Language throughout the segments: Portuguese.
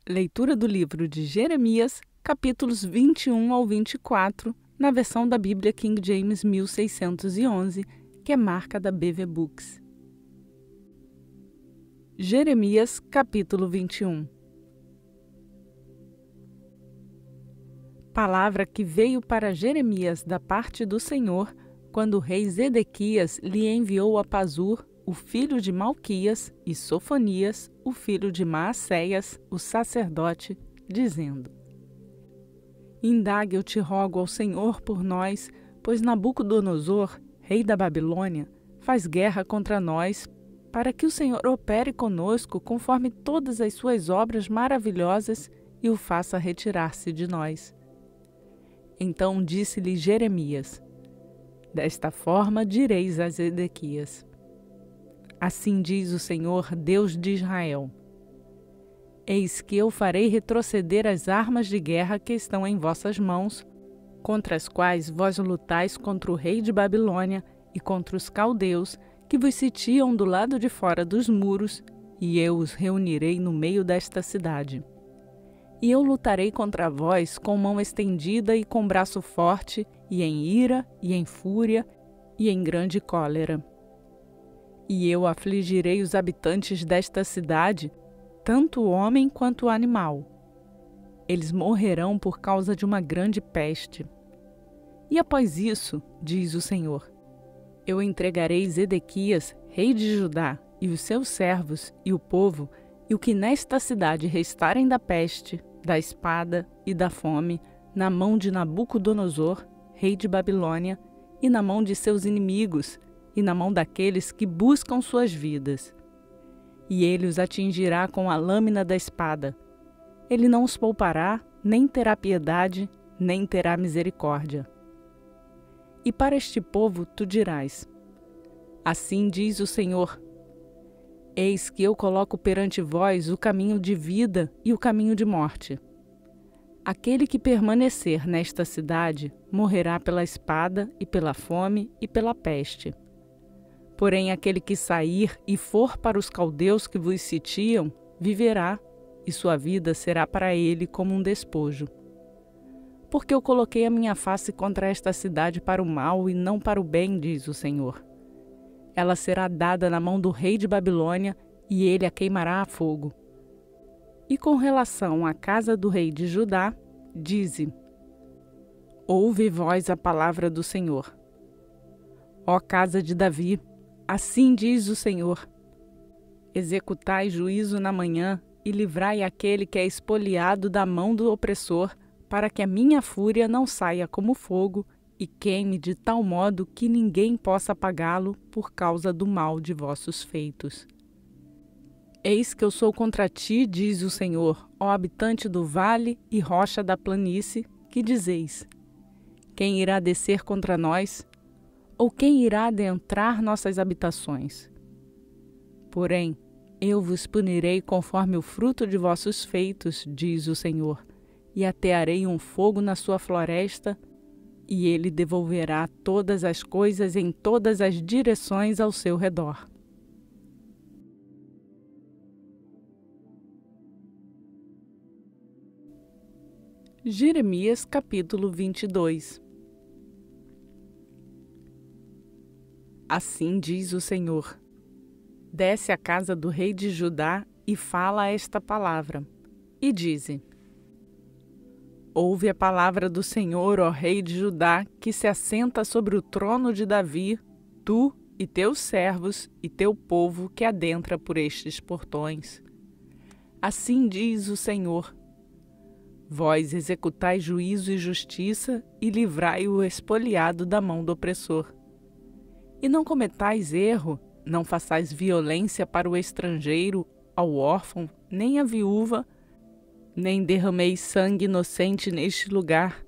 Leitura do livro de Jeremias, capítulos 21 ao 24, na versão da Bíblia King James 1611, que é marca da BV Books. Jeremias, capítulo 21. Palavra que veio para Jeremias da parte do Senhor, quando o rei Zedequias lhe enviou a Pazur, o filho de Malquias, e Sofonias, o filho de Maacéias, o sacerdote, dizendo: Indague, eu te rogo ao Senhor por nós, pois Nabucodonosor, rei da Babilônia, faz guerra contra nós, para que o Senhor opere conosco conforme todas as suas obras maravilhosas e o faça retirar-se de nós. Então disse-lhe Jeremias: Desta forma direis a Zedequias: Assim diz o Senhor, Deus de Israel: Eis que eu farei retroceder as armas de guerra que estão em vossas mãos, contra as quais vós lutais contra o rei de Babilônia e contra os caldeus, que vos sitiam do lado de fora dos muros, e eu os reunirei no meio desta cidade. E eu lutarei contra vós com mão estendida e com braço forte, e em ira, e em fúria, e em grande cólera. E eu afligirei os habitantes desta cidade, tanto o homem quanto o animal. Eles morrerão por causa de uma grande peste. E após isso, diz o Senhor, eu entregarei Zedequias, rei de Judá, e os seus servos, e o povo, e o que nesta cidade restarem da peste, da espada e da fome, na mão de Nabucodonosor, rei de Babilônia, e na mão de seus inimigos, e na mão daqueles que buscam suas vidas. E ele os atingirá com a lâmina da espada. Ele não os poupará, nem terá piedade, nem terá misericórdia. E para este povo tu dirás: Assim diz o Senhor: Eis que eu coloco perante vós o caminho de vida e o caminho de morte. Aquele que permanecer nesta cidade morrerá pela espada e pela fome e pela peste. Porém, aquele que sair e for para os caldeus que vos sitiam, viverá, e sua vida será para ele como um despojo. Porque eu coloquei a minha face contra esta cidade para o mal e não para o bem, diz o Senhor. Ela será dada na mão do rei de Babilônia, e ele a queimará a fogo. E com relação à casa do rei de Judá, dize: Ouve vós a palavra do Senhor. Ó casa de Davi, assim diz o Senhor: Executai juízo na manhã e livrai aquele que é espoliado da mão do opressor, para que a minha fúria não saia como fogo e queime de tal modo que ninguém possa apagá-lo por causa do mal de vossos feitos. Eis que eu sou contra ti, diz o Senhor, ó habitante do vale e rocha da planície, que dizeis: Quem irá descer contra nós? Ou quem irá adentrar nossas habitações? Porém, eu vos punirei conforme o fruto de vossos feitos, diz o Senhor, e atearei um fogo na sua floresta, e ele devolverá todas as coisas em todas as direções ao seu redor. Jeremias capítulo 22. Assim diz o Senhor: Desce à casa do rei de Judá e fala esta palavra, e dize: Ouve a palavra do Senhor, ó rei de Judá, que se assenta sobre o trono de Davi, tu e teus servos e teu povo que adentra por estes portões. Assim diz o Senhor: Vós executai juízo e justiça e livrai o espoliado da mão do opressor. E não cometais erro, não façais violência para o estrangeiro, ao órfão, nem à viúva, nem derrameis sangue inocente neste lugar.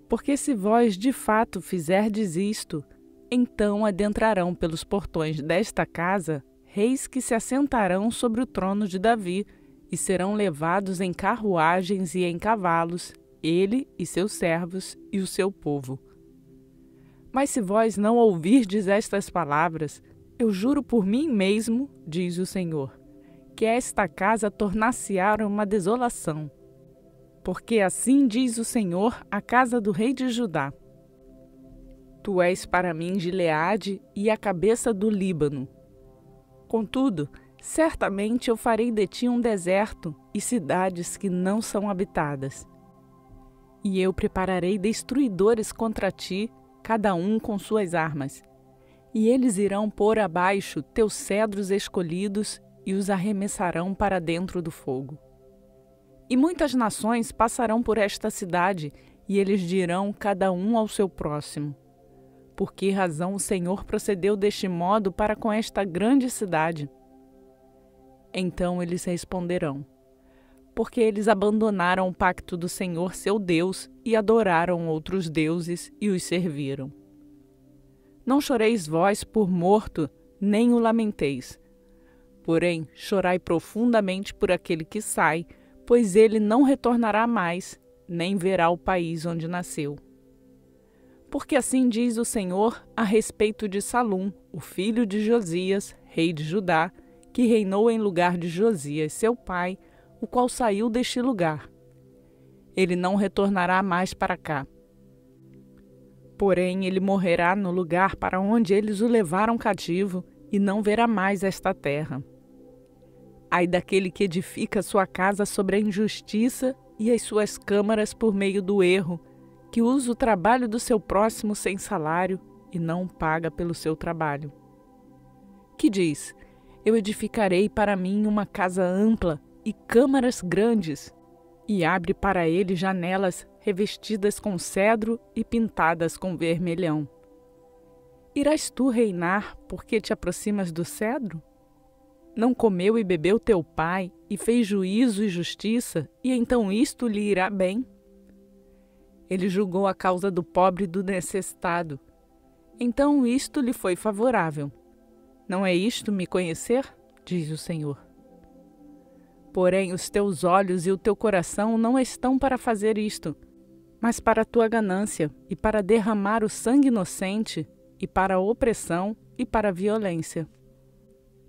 Porque se vós de fato fizerdes isto, então adentrarão pelos portões desta casa reis que se assentarão sobre o trono de Davi, e serão levados em carruagens e em cavalos, ele e seus servos e o seu povo. Mas se vós não ouvirdes estas palavras, eu juro por mim mesmo, diz o Senhor, que esta casa tornar-se-á uma desolação. Porque assim diz o Senhor à casa do rei de Judá: Tu és para mim Gileade e a cabeça do Líbano. Contudo, certamente eu farei de ti um deserto e cidades que não são habitadas. E eu prepararei destruidores contra ti, cada um com suas armas. E eles irão pôr abaixo teus cedros escolhidos e os arremessarão para dentro do fogo. E muitas nações passarão por esta cidade, e eles dirão cada um ao seu próximo: Por que razão o Senhor procedeu deste modo para com esta grande cidade? Então eles responderão: Porque eles abandonaram o pacto do Senhor seu Deus e adoraram outros deuses e os serviram. Não choreis vós por morto, nem o lamenteis. Porém, chorai profundamente por aquele que sai, pois ele não retornará mais, nem verá o país onde nasceu. Porque assim diz o Senhor a respeito de Salum, o filho de Josias, rei de Judá, que reinou em lugar de Josias, seu pai, o qual saiu deste lugar. Ele não retornará mais para cá. Porém, ele morrerá no lugar para onde eles o levaram cativo, e não verá mais esta terra. Ai daquele que edifica sua casa sobre a injustiça e as suas câmaras por meio do erro, que usa o trabalho do seu próximo sem salário e não paga pelo seu trabalho. Que diz: Eu edificarei para mim uma casa ampla e câmaras grandes, e abre para ele janelas revestidas com cedro e pintadas com vermelhão. Irás tu reinar porque te aproximas do cedro? Não comeu e bebeu teu pai, e fez juízo e justiça, e então isto lhe irá bem? Ele julgou a causa do pobre e do necessitado. Então isto lhe foi favorável. Não é isto me conhecer? Diz o Senhor. Porém, os teus olhos e o teu coração não estão para fazer isto, mas para a tua ganância, e para derramar o sangue inocente, e para a opressão e para a violência.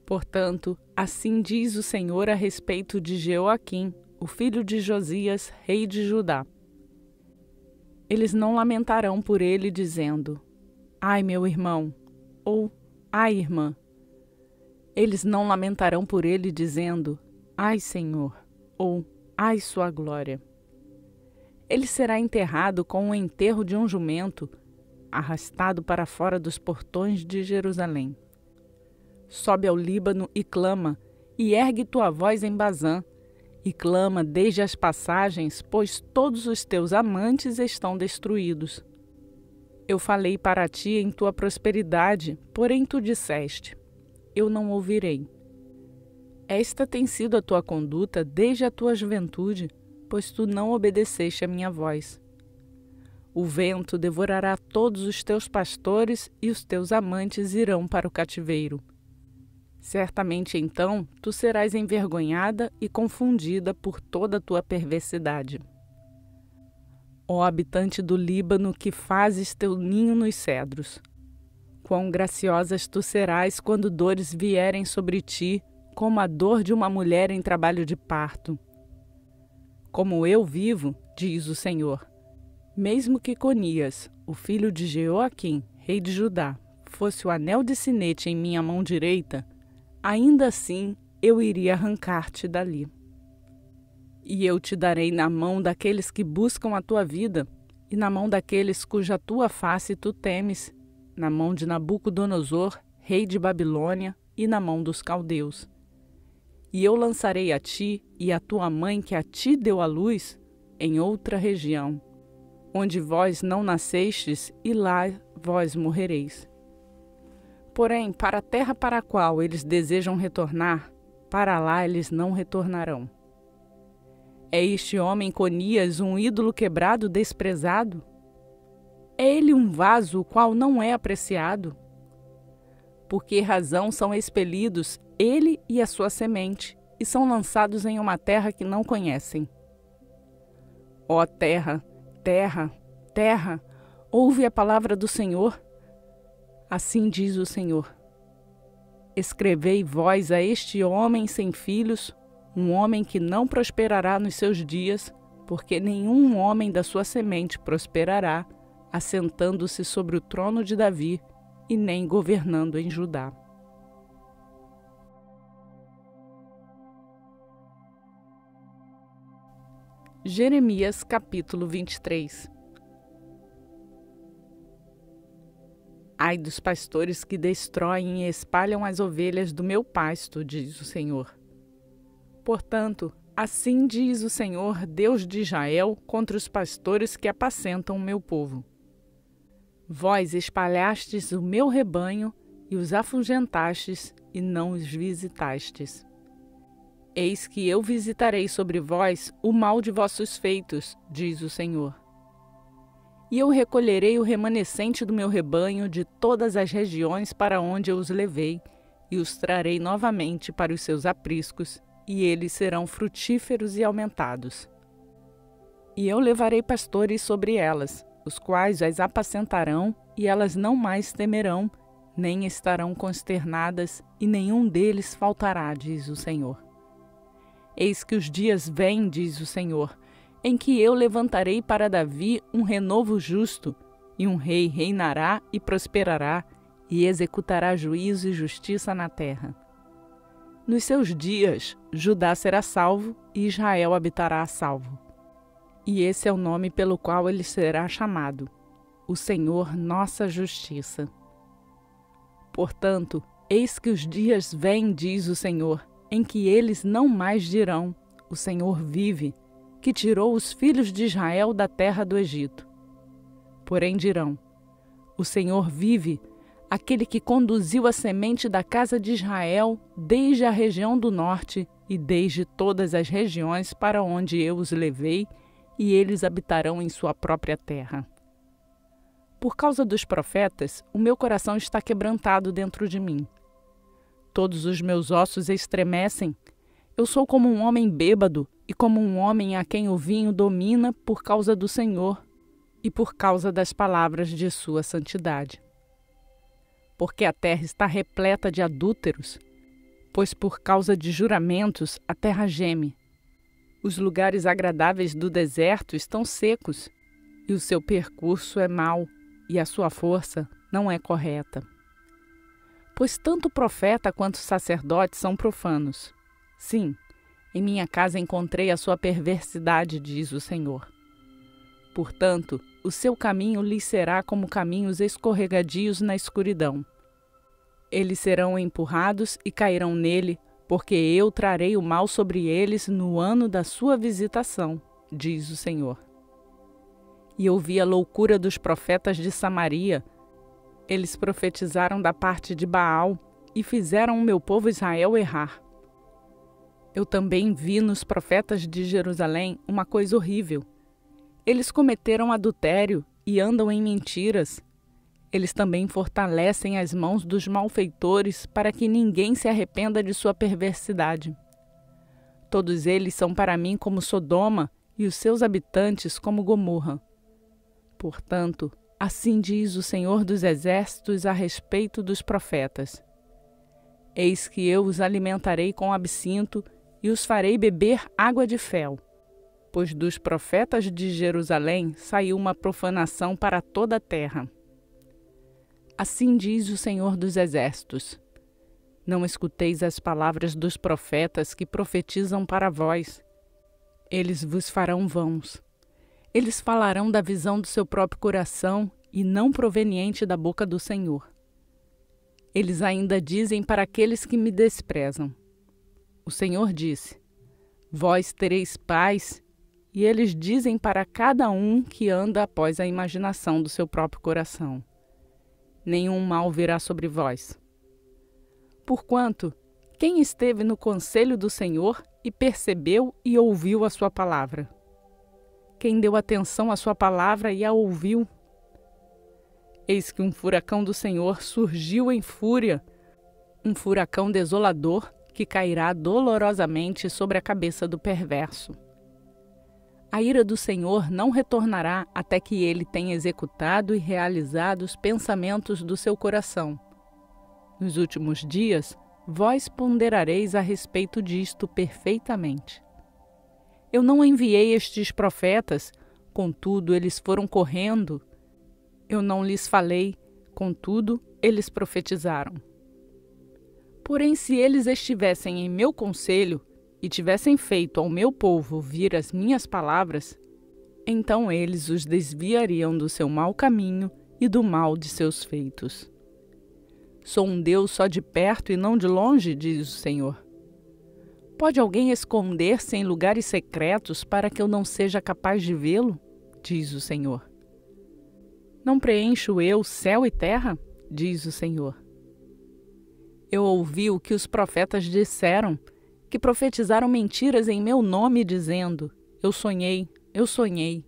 Portanto, assim diz o Senhor a respeito de Jeoaquim, o filho de Josias, rei de Judá. Eles não lamentarão por ele, dizendo: Ai, meu irmão, ou Ai, irmã. Eles não lamentarão por ele, dizendo: Ai, Senhor, ou Ai, sua glória. Ele será enterrado com o enterro de um jumento, arrastado para fora dos portões de Jerusalém. Sobe ao Líbano e clama, e ergue tua voz em Bazã, e clama desde as passagens, pois todos os teus amantes estão destruídos. Eu falei para ti em tua prosperidade, porém tu disseste: Eu não ouvirei. Esta tem sido a tua conduta desde a tua juventude, pois tu não obedeceste à minha voz. O vento devorará todos os teus pastores e os teus amantes irão para o cativeiro. Certamente então tu serás envergonhada e confundida por toda a tua perversidade. Ó habitante do Líbano, que fazes teu ninho nos cedros, quão graciosas tu serás quando dores vierem sobre ti, como a dor de uma mulher em trabalho de parto. Como eu vivo, diz o Senhor, mesmo que Conias, o filho de Jeoaquim, rei de Judá, fosse o anel de sinete em minha mão direita, ainda assim eu iria arrancar-te dali. E eu te darei na mão daqueles que buscam a tua vida, e na mão daqueles cuja tua face tu temes, na mão de Nabucodonosor, rei de Babilônia, e na mão dos caldeus. E eu lançarei a ti e a tua mãe que a ti deu à luz em outra região, onde vós não nascestes, e lá vós morrereis. Porém, para a terra para a qual eles desejam retornar, para lá eles não retornarão. É este homem Conias um ídolo quebrado, desprezado? É ele um vaso o qual não é apreciado? Por que razão são expelidos ele e a sua semente, e são lançados em uma terra que não conhecem? Ó terra, terra, terra, ouve a palavra do Senhor. Assim diz o Senhor: Escrevei vós a este homem sem filhos, um homem que não prosperará nos seus dias, porque nenhum homem da sua semente prosperará, assentando-se sobre o trono de Davi, e nem governando em Judá. Jeremias capítulo 23. Ai dos pastores que destroem e espalham as ovelhas do meu pasto, diz o Senhor. Portanto, assim diz o Senhor, Deus de Israel, contra os pastores que apacentam o meu povo. Vós espalhastes o meu rebanho e os afugentastes e não os visitastes. Eis que eu visitarei sobre vós o mal de vossos feitos, diz o Senhor. E eu recolherei o remanescente do meu rebanho de todas as regiões para onde eu os levei, e os trarei novamente para os seus apriscos, e eles serão frutíferos e aumentados. E eu levarei pastores sobre elas, os quais as apacentarão, e elas não mais temerão, nem estarão consternadas, e nenhum deles faltará, diz o Senhor. Eis que os dias vêm, diz o Senhor, em que eu levantarei para Davi um renovo justo, e um rei reinará e prosperará, e executará juízo e justiça na terra. Nos seus dias, Judá será salvo, e Israel habitará a salvo. E esse é o nome pelo qual ele será chamado, o Senhor nossa justiça. Portanto, eis que os dias vêm, diz o Senhor, em que eles não mais dirão, o Senhor vive, que tirou os filhos de Israel da terra do Egito. Porém dirão, o Senhor vive, aquele que conduziu a semente da casa de Israel desde a região do norte e desde todas as regiões para onde eu os levei, e eles habitarão em sua própria terra. Por causa dos profetas, o meu coração está quebrantado dentro de mim. Todos os meus ossos estremecem. Eu sou como um homem bêbado e como um homem a quem o vinho domina por causa do Senhor e por causa das palavras de sua santidade. Porque a terra está repleta de adúlteros, pois por causa de juramentos a terra geme. Os lugares agradáveis do deserto estão secos, e o seu percurso é mau, e a sua força não é correta. Pois tanto profeta quanto sacerdote são profanos. Sim, em minha casa encontrei a sua perversidade, diz o Senhor. Portanto, o seu caminho lhes será como caminhos escorregadios na escuridão. Eles serão empurrados e cairão nele, porque eu trarei o mal sobre eles no ano da sua visitação, diz o Senhor. E ouvi a loucura dos profetas de Samaria. Eles profetizaram da parte de Baal e fizeram o meu povo Israel errar. Eu também vi nos profetas de Jerusalém uma coisa horrível. Eles cometeram adultério e andam em mentiras. Eles também fortalecem as mãos dos malfeitores para que ninguém se arrependa de sua perversidade. Todos eles são para mim como Sodoma e os seus habitantes como Gomorra. Portanto, assim diz o Senhor dos Exércitos a respeito dos profetas. Eis que eu os alimentarei com absinto e os farei beber água de fel. Pois dos profetas de Jerusalém saiu uma profanação para toda a terra. Assim diz o Senhor dos Exércitos. Não escuteis as palavras dos profetas que profetizam para vós. Eles vos farão vãos. Eles falarão da visão do seu próprio coração e não proveniente da boca do Senhor. Eles ainda dizem para aqueles que me desprezam. O Senhor disse, vós tereis paz, e eles dizem para cada um que anda após a imaginação do seu próprio coração. Nenhum mal virá sobre vós. Porquanto, quem esteve no conselho do Senhor e percebeu e ouviu a sua palavra? Quem deu atenção à sua palavra e a ouviu? Eis que um furacão do Senhor surgiu em fúria, um furacão desolador que cairá dolorosamente sobre a cabeça do perverso. A ira do Senhor não retornará até que ele tenha executado e realizado os pensamentos do seu coração. Nos últimos dias, vós ponderareis a respeito disto perfeitamente. Eu não enviei estes profetas, contudo eles foram correndo. Eu não lhes falei, contudo eles profetizaram. Porém, se eles estivessem em meu conselho e tivessem feito ao meu povo ouvir as minhas palavras, então eles os desviariam do seu mau caminho e do mal de seus feitos. Sou um Deus só de perto e não de longe, diz o Senhor. Pode alguém esconder-se em lugares secretos para que eu não seja capaz de vê-lo? Diz o Senhor. Não preencho eu céu e terra? Diz o Senhor. Eu ouvi o que os profetas disseram, que profetizaram mentiras em meu nome, dizendo: eu sonhei, eu sonhei.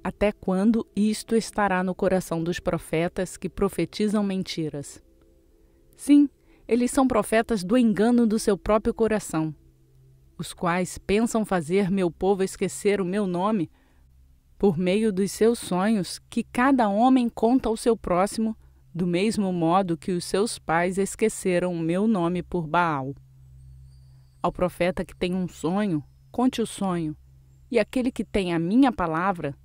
Até quando isto estará no coração dos profetas que profetizam mentiras? Sim, eles são profetas do engano do seu próprio coração, os quais pensam fazer meu povo esquecer o meu nome por meio dos seus sonhos que cada homem conta ao seu próximo, do mesmo modo que os seus pais esqueceram o meu nome por Baal. Ao profeta que tem um sonho, conte o sonho, e aquele que tem a minha palavra,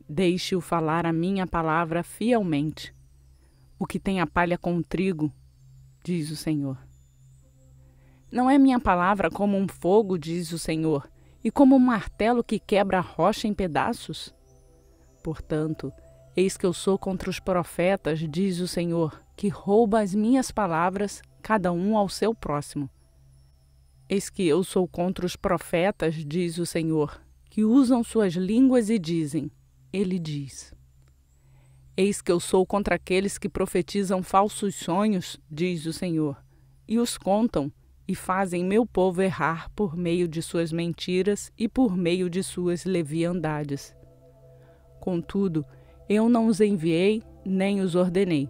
deixe-o falar a minha palavra fielmente. O que tem a palha com o trigo, diz o Senhor. Não é minha palavra como um fogo, diz o Senhor, e como um martelo que quebra a rocha em pedaços? Portanto, eis que eu sou contra os profetas, diz o Senhor, que rouba as minhas palavras, cada um ao seu próximo. Eis que eu sou contra os profetas, diz o Senhor, que usam suas línguas e dizem: ele diz. Eis que eu sou contra aqueles que profetizam falsos sonhos, diz o Senhor, e os contam, e fazem meu povo errar por meio de suas mentiras e por meio de suas leviandades. Contudo, eu não os enviei, nem os ordenei.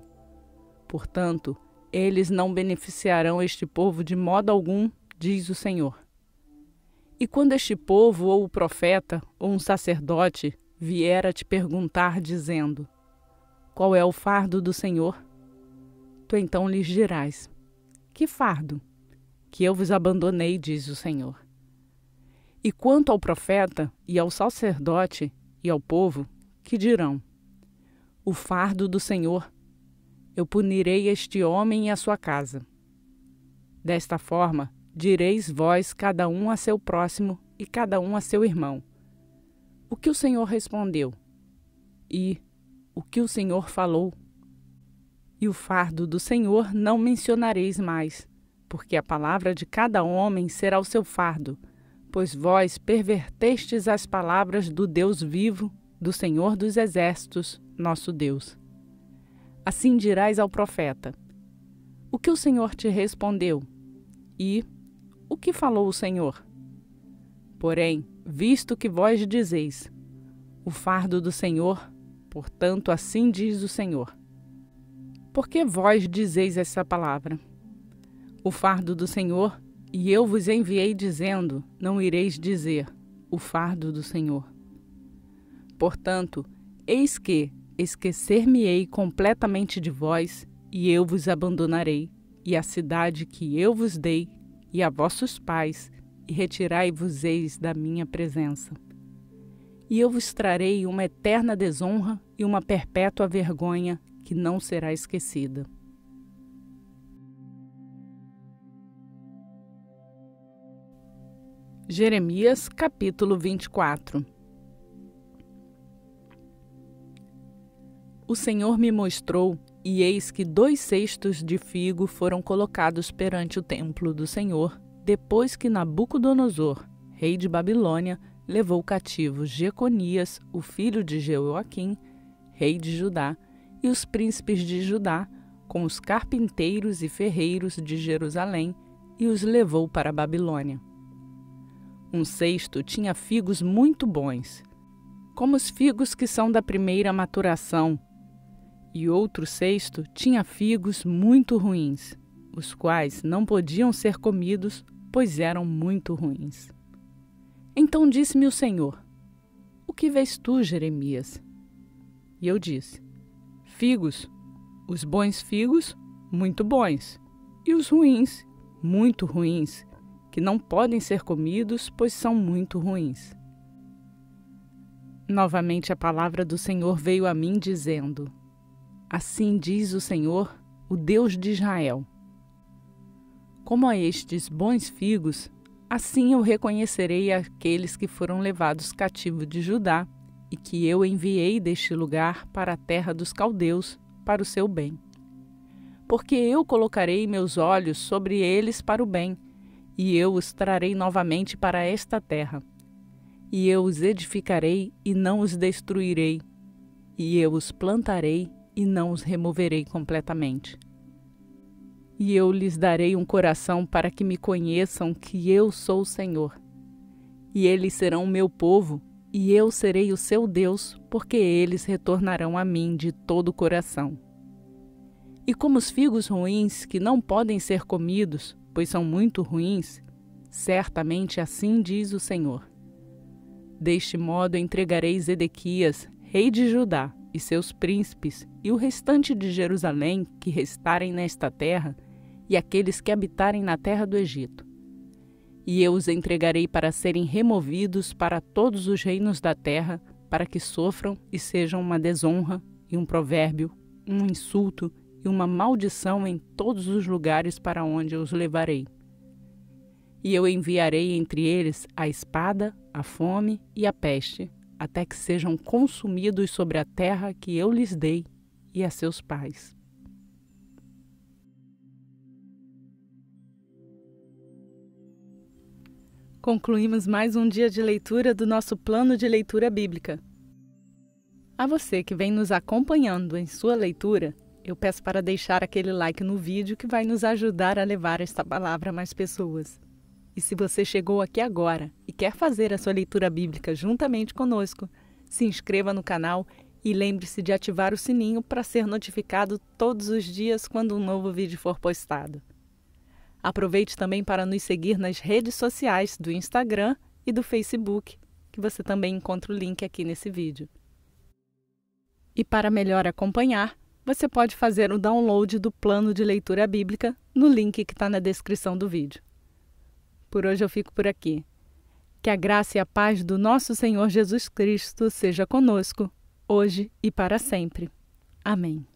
Portanto, eles não beneficiarão este povo de modo algum, diz o Senhor. E quando este povo, ou o profeta, ou um sacerdote, vier a te perguntar, dizendo: qual é o fardo do Senhor? Tu então lhes dirás: que fardo? Que eu vos abandonei, diz o Senhor. E quanto ao profeta, e ao sacerdote, e ao povo, que dirão: o fardo do Senhor, eu punirei este homem e a sua casa. Desta forma, direis vós cada um a seu próximo e cada um a seu irmão: o que o Senhor respondeu? E o que o Senhor falou? E o fardo do Senhor não mencionareis mais, porque a palavra de cada homem será o seu fardo, pois vós pervertestes as palavras do Deus vivo, do Senhor dos Exércitos, nosso Deus. Assim dirás ao profeta: o que o Senhor te respondeu? E o que falou o Senhor? Porém, visto que vós dizeis: o fardo do Senhor, portanto, assim diz o Senhor. Por que vós dizeis essa palavra? O fardo do Senhor, e eu vos enviei dizendo: não ireis dizer: o fardo do Senhor. Portanto, eis que esquecer-me-ei completamente de vós, e eu vos abandonarei, e a cidade que eu vos dei, e a vossos pais, e retirai-vos-eis da minha presença. E eu vos trarei uma eterna desonra e uma perpétua vergonha que não será esquecida. Jeremias, capítulo 24. O Senhor me mostrou, e eis que 2 cestos de figo foram colocados perante o templo do Senhor, depois que Nabucodonosor, rei de Babilônia, levou cativo Jeconias, o filho de Jeoaquim, rei de Judá, e os príncipes de Judá, com os carpinteiros e ferreiros de Jerusalém, e os levou para a Babilônia. Um cesto tinha figos muito bons, como os figos que são da primeira maturação, e outro cesto tinha figos muito ruins, os quais não podiam ser comidos, pois eram muito ruins. Então disse-me o Senhor: o que vês tu, Jeremias? E eu disse: figos, os bons figos, muito bons, e os ruins, muito ruins, que não podem ser comidos, pois são muito ruins. Novamente a palavra do Senhor veio a mim dizendo: Assim diz o Senhor, o Deus de Israel: Como a estes bons figos, assim eu reconhecerei aqueles que foram levados cativos de Judá e que eu enviei deste lugar para a terra dos caldeus, para o seu bem. Porque eu colocarei meus olhos sobre eles para o bem, e eu os trarei novamente para esta terra. E eu os edificarei e não os destruirei, e eu os plantarei e não os removerei completamente. E eu lhes darei um coração para que me conheçam que eu sou o Senhor. E eles serão o meu povo, e eu serei o seu Deus, porque eles retornarão a mim de todo o coração. E como os figos ruins, que não podem ser comidos, pois são muito ruins, certamente assim diz o Senhor. Deste modo entregarei Zedequias, rei de Judá, e seus príncipes, e o restante de Jerusalém, que restarem nesta terra, e aqueles que habitarem na terra do Egito. E eu os entregarei para serem removidos para todos os reinos da terra, para que sofram e sejam uma desonra, e um provérbio, um insulto, e uma maldição em todos os lugares para onde eu os levarei. E eu enviarei entre eles a espada, a fome e a peste, até que sejam consumidos sobre a terra que eu lhes dei e a seus pais. Concluímos mais um dia de leitura do nosso plano de leitura bíblica. A você que vem nos acompanhando em sua leitura, eu peço para deixar aquele like no vídeo que vai nos ajudar a levar esta palavra a mais pessoas. E se você chegou aqui agora e quer fazer a sua leitura bíblica juntamente conosco, se inscreva no canal e lembre-se de ativar o sininho para ser notificado todos os dias quando um novo vídeo for postado. Aproveite também para nos seguir nas redes sociais do Instagram e do Facebook, que você também encontra o link aqui nesse vídeo. E para melhor acompanhar, você pode fazer o download do plano de leitura bíblica no link que está na descrição do vídeo. Por hoje eu fico por aqui. Que a graça e a paz do nosso Senhor Jesus Cristo seja conosco, hoje e para sempre. Amém.